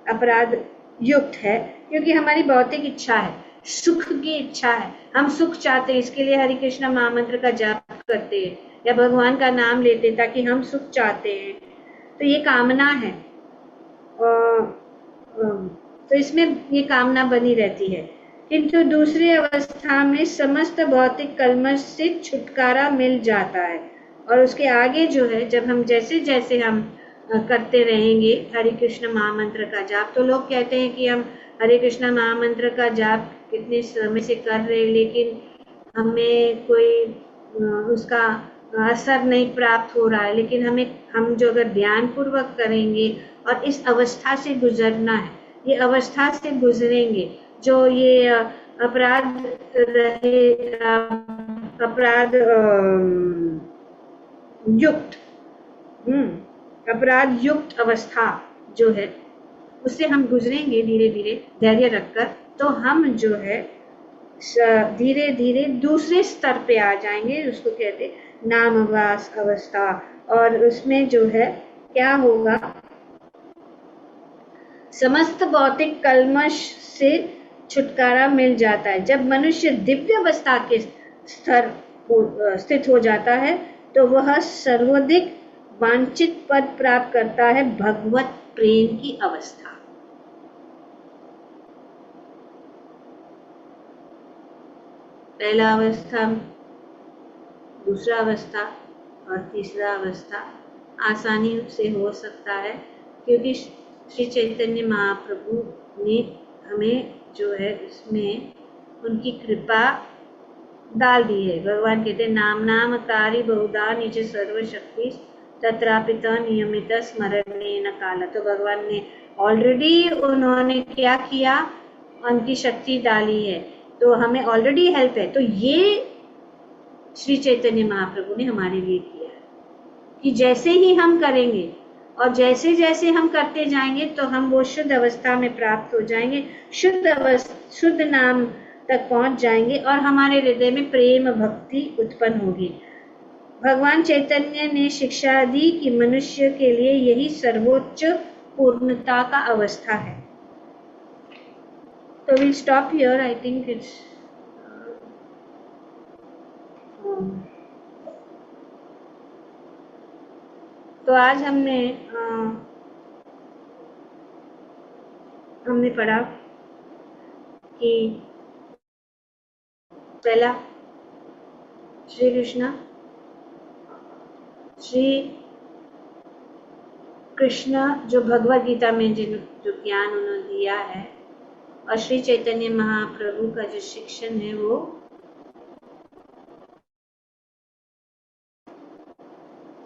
अपराध युक्त है क्योंकि हमारी भौतिक इच्छा है, सुख की इच्छा है, हम सुख चाहते हैं, इसके लिए हरे कृष्ण महामंत्र का जाप करते हैं या भगवान का नाम लेते हैं ताकि हम सुख चाहते हैं। तो ये कामना है, तो इसमें ये कामना बनी रहती है। किंतु दूसरी अवस्था में समस्त भौतिक कल्मश से छुटकारा मिल जाता है, और उसके आगे जो है, जब हम जैसे जैसे हम करते रहेंगे हरे कृष्ण महामंत्र का जाप, तो लोग कहते हैं कि हम हरे कृष्ण महामंत्र का जाप कितने समय से कर रहे हैं, लेकिन हमें कोई उसका असर नहीं प्राप्त हो रहा है। लेकिन हम जो अगर ध्यान पूर्वक करेंगे और इस अवस्था से गुजरना है, ये अवस्था से गुजरेंगे, जो ये अपराध युक्त अवस्था जो है, उससे हम गुजरेंगे धीरे धीरे धैर्य रखकर, तो हम जो है धीरे धीरे दूसरे स्तर पे आ जाएंगे, उसको कहते नामवास अवस्था। और उसमें जो है क्या होगा, समस्त भौतिक कल्मश से छुटकारा मिल जाता है। जब मनुष्य दिव्य अवस्था के स्तर स्थित हो जाता है, तो वह सर्वाधिक वांछित पद प्राप्त करता है, भगवत प्रेम की अवस्था। पहला अवस्था, दूसरा अवस्था और तीसरा अवस्था आसानी से हो सकता है, क्योंकि श्री चैतन्य महाप्रभु ने हमें जो है इसमें उनकी कृपा डाल दी है। भगवान कहते हैं, नाम नाम कारी बहुधा निज सर्वशक्ति तत्रापित नियमित स्मरणेन काल। तो भगवान ने ऑलरेडी, उन्होंने क्या किया, उनकी शक्ति डाली है, तो हमें ऑलरेडी हेल्प है। तो ये श्री चैतन्य महाप्रभु ने हमारे लिए किया है कि जैसे ही हम करेंगे और जैसे जैसे हम करते जाएंगे, तो हम वो शुद्ध अवस्था में प्राप्त हो जाएंगे, शुद्ध नाम तक पहुंच जाएंगे, और हमारे हृदय में प्रेम भक्ति उत्पन्न होगी। भगवान चैतन्य ने शिक्षा दी कि मनुष्य के लिए यही सर्वोच्च पूर्णता का अवस्था है। So we'll stop here. I think it's तो आज हमने पढ़ा कि पहला श्री कृष्ण जो भगवद गीता में जो ज्ञान उन्होंने दिया है, और श्री चैतन्य महाप्रभु का जो शिक्षण है, वो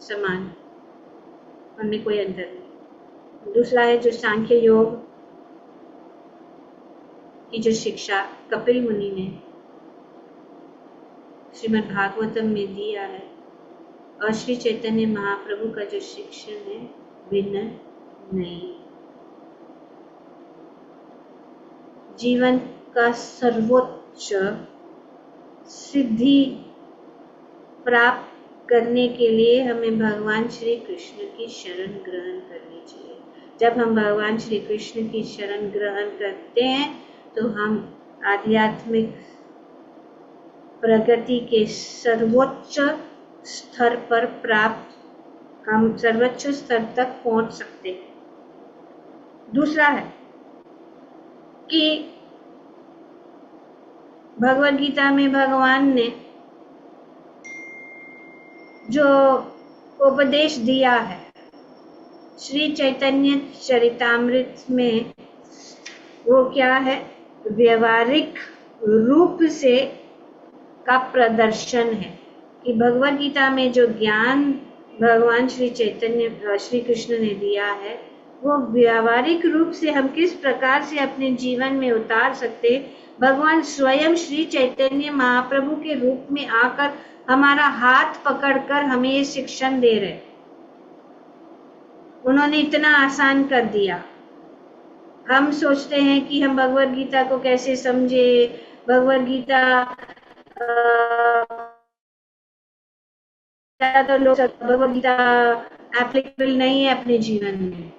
समान, उनमें कोई अंतर नहीं। दूसरा है जो सांख्य योग की जो शिक्षा कपिल मुनि ने श्रीमद् भागवतम में दिया है, और श्री चैतन्य महाप्रभु का जो शिक्षण है, भिन्न नहीं। जीवन का सर्वोच्च सिद्धि प्राप्त करने के लिए हमें भगवान श्री कृष्ण की शरण ग्रहण करनी चाहिए। जब हम भगवान श्री कृष्ण की शरण ग्रहण करते हैं, तो हम आध्यात्मिक प्रगति के सर्वोच्च स्तर पर हम सर्वोच्च स्तर तक पहुंच सकते हैं। दूसरा है कि भगवद गीता में भगवान ने जो उपदेश दिया है, श्री चैतन्य चरितामृत में, वो क्या है, व्यवहारिक रूप से का प्रदर्शन है कि भगवद गीता में जो ज्ञान भगवान श्री कृष्ण ने दिया है, वो व्यवहारिक रूप से हम किस प्रकार से अपने जीवन में उतार सकते। भगवान स्वयं श्री चैतन्य महाप्रभु के रूप में आकर हमारा हाथ पकड़कर हमें ये शिक्षण दे रहे। उन्होंने इतना आसान कर दिया। हम सोचते हैं कि हम भगवद गीता को कैसे समझे, भगवद गीता तो लोग भगवद गीता एप्लीकेबल नहीं है अपने जीवन में।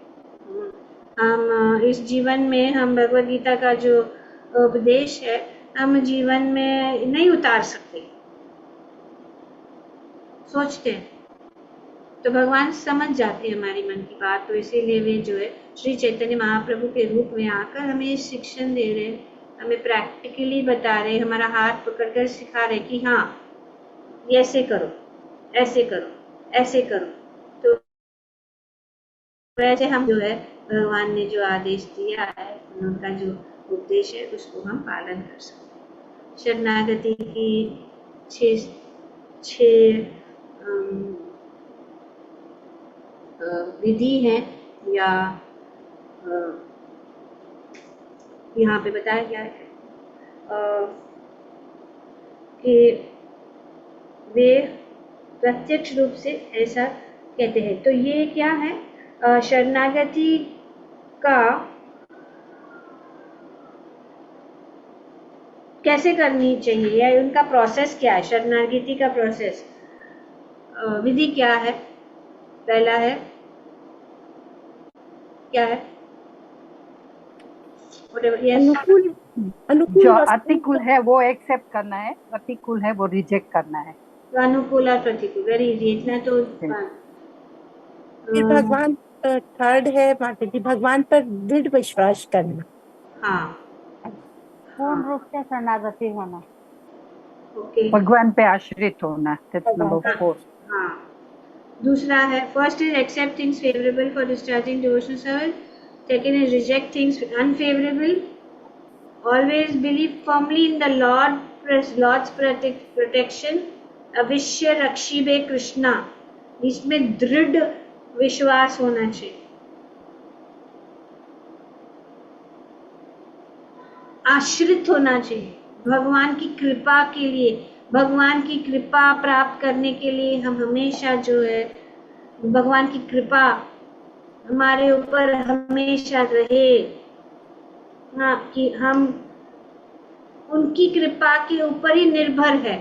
हम इस जीवन में हम भगवद गीता का जो उपदेश है, हम जीवन में नहीं उतार सकते। सोचते हैं तो भगवान समझ जाते हैं हमारी मन की बात, तो इसीलिए वे जो है श्री चैतन्य महाप्रभु के रूप में आकर हमें शिक्षण दे रहे हैं, हमें प्रैक्टिकली बता रहे, हमारा हाथ पकड़कर सिखा रहे कि हाँ ये ऐसे करो, ऐसे करो, ऐसे करो। तो वैसे हम जो है भगवान ने जो आदेश दिया है, उनका जो उपदेश है, उसको हम पालन कर सकते हैं। शरणागति की छह विधि है, या यहाँ पे बताया गया है कि वे प्रत्यक्ष रूप से ऐसा कहते हैं। तो ये क्या है, शरणागति का कैसे करनी चाहिए, या उनका प्रोसेस क्या है, शरणागति का प्रोसेस, विधि क्या है। पहला है क्या है, अनुकूल अनुकूल जो वस्तु अतिकुल है वो एक्सेप्ट करना है, प्रतिकूल है वो रिजेक्ट करना है। तो अनुकूल और प्रतिकूल, वेरी इजी, इतना तो फिर भगवान थर्ड है माता जी, भगवान पर दृढ़ विश्वास करना। हाँ, पूर्ण रूप से शरणागति होना। ओके, भगवान पे आश्रित होना, दैट्स नंबर 4। हाँ। दूसरा है, first is accept things favourable for discharging devotional service, second is reject things unfavourable, always believe firmly in the lord's protection, अविश्य रक्षिबे कृष्णा, इसमें दृढ़ विश्वास होना चाहिए, आश्रित होना चाहिए भगवान की कृपा के लिए। भगवान की कृपा प्राप्त करने के लिए हम हमेशा जो है, भगवान की कृपा हमारे ऊपर हमेशा रहे, हाँ, कि हम उनकी कृपा के ऊपर ही निर्भर है,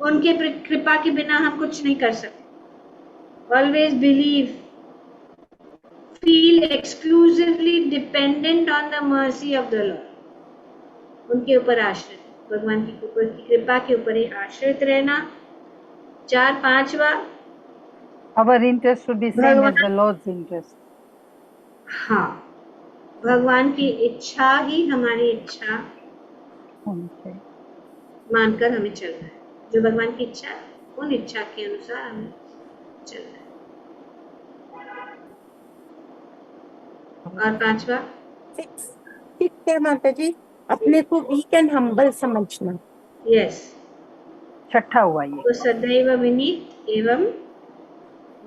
उनके कृपा के बिना हम कुछ नहीं कर सकते। Always believe, feel exclusively dependent on the mercy of the Lord, उनके ऊपर आश्रित, भगवान की कृपा के ऊपर ही आश्रित रहना। 5वां, Our interest should be same as the Lord's interest. हाँ, भगवान की इच्छा ही हमारी इच्छा मानकर हमें चलना है, जो भगवान की इच्छा, उन इच्छा के अनुसार हमें चलना है। और 5वां, ठीक है माता जी, अपने को वीक एंड हम्बल समझना। यस, 6ठा हुआ ये, तो सदैव विनीत एवं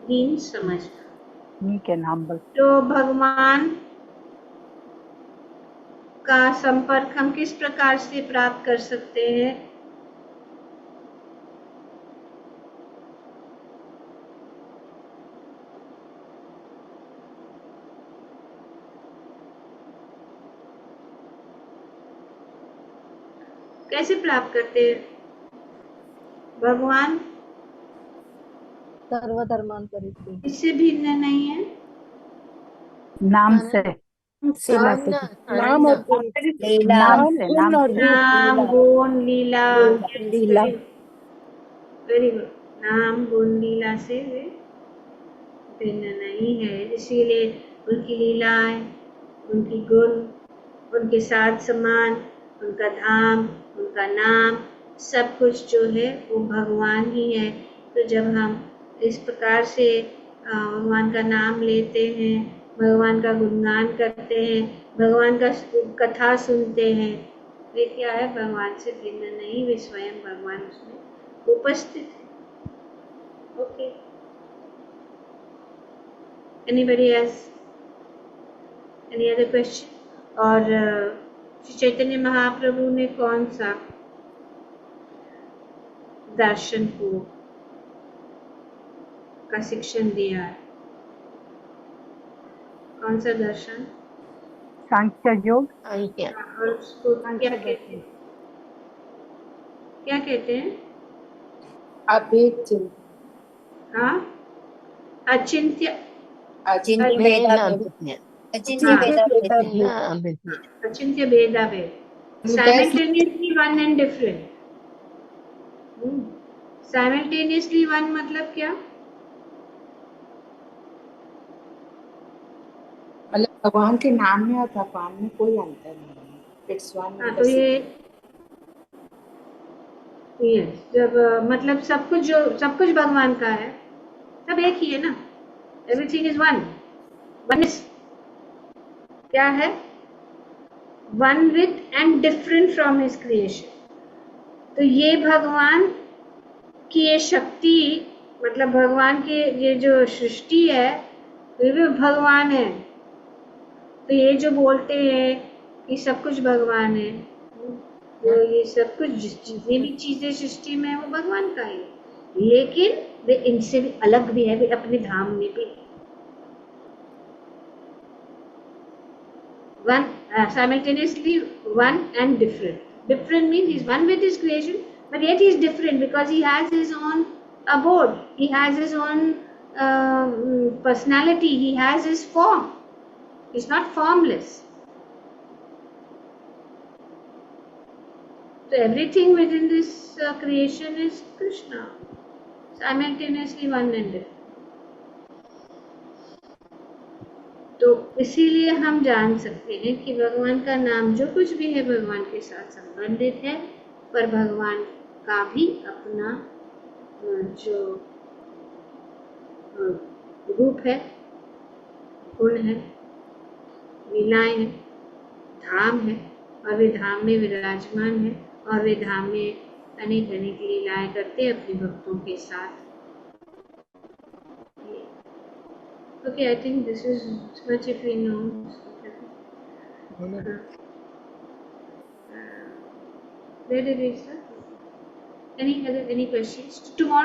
दीन समझना। Meek and humble. तो भगवान का संपर्क हम किस प्रकार से प्राप्त कर सकते हैं? कैसे प्राप्त करते हैं? भगवान सर्वधर्मान परित्याज्य, इससे भिन्न नहीं है, नाम से, से माता जी, नाम और गुण, नाम नाम से, गुण नाम और से। नाम गुण लीला, लीला। वेरी गुड, नाम गुण लीला से वे भिन्न नहीं है, इसीलिए उनकी लीलाएं, उनकी गुण, उनके साथ समान, उनका धाम, उनका नाम, सब कुछ जो है वो भगवान ही है। तो जब हम इस प्रकार से भगवान का नाम लेते हैं, भगवान का गुणगान करते हैं, भगवान का कथा सुनते हैं, वे क्या है, भगवान से भिन्न नहीं, वे स्वयं भगवान उसमें उपस्थित है। Okay, anybody else, any other question? और श्री चैतन्य महाप्रभु ने कौन सा दर्शन का शिक्षण दिया है? कौन सा दर्शन? सांख्य योग। और उसको क्या कहते हैं? क्या कहते हैं? अभेद चिंतन, हाँ, अचिंत्य, अचिंत्य वेदाभिज्ञा, अचिंत्य भेदाभेद, simultaneously one and different. Simultaneously one मतलब क्या? भगवान के नाम में और भगवान में कोई अंतर नहीं है। It's one. हाँ, तो ये जब मतलब सब कुछ भगवान का है, सब एक ही है ना। Everything is one. वननेस क्या है? One with and different from his creation. तो ये भगवान की ये शक्ति, मतलब भगवान की ये जो सृष्टि है, ये भी भगवान है। तो ये जो बोलते हैं कि सब कुछ भगवान है, तो ये सब कुछ जितनी भी चीजें सृष्टि में है वो भगवान का ही है, लेकिन वे इनसे भी अलग भी है, वे अपने धाम में भी one, simultaneously one and different. Different means he's one with his creation, but yet he's different because he has his own abode, he has his own personality, he has his form. He's not formless. So everything within this creation is Krishna, simultaneously one and different. तो इसीलिए हम जान सकते हैं कि भगवान का नाम जो कुछ भी है भगवान के साथ संबंधित है, पर भगवान का भी अपना जो रूप है, गुण है, लीलाएं हैं, धाम है, और वे धाम में विराजमान है, और वे धाम में अनेक अनेक लीलाएं करते हैं अपने भक्तों के साथ। Okay, I think this is much if we know. Where did we start? Any questions? Tomorrow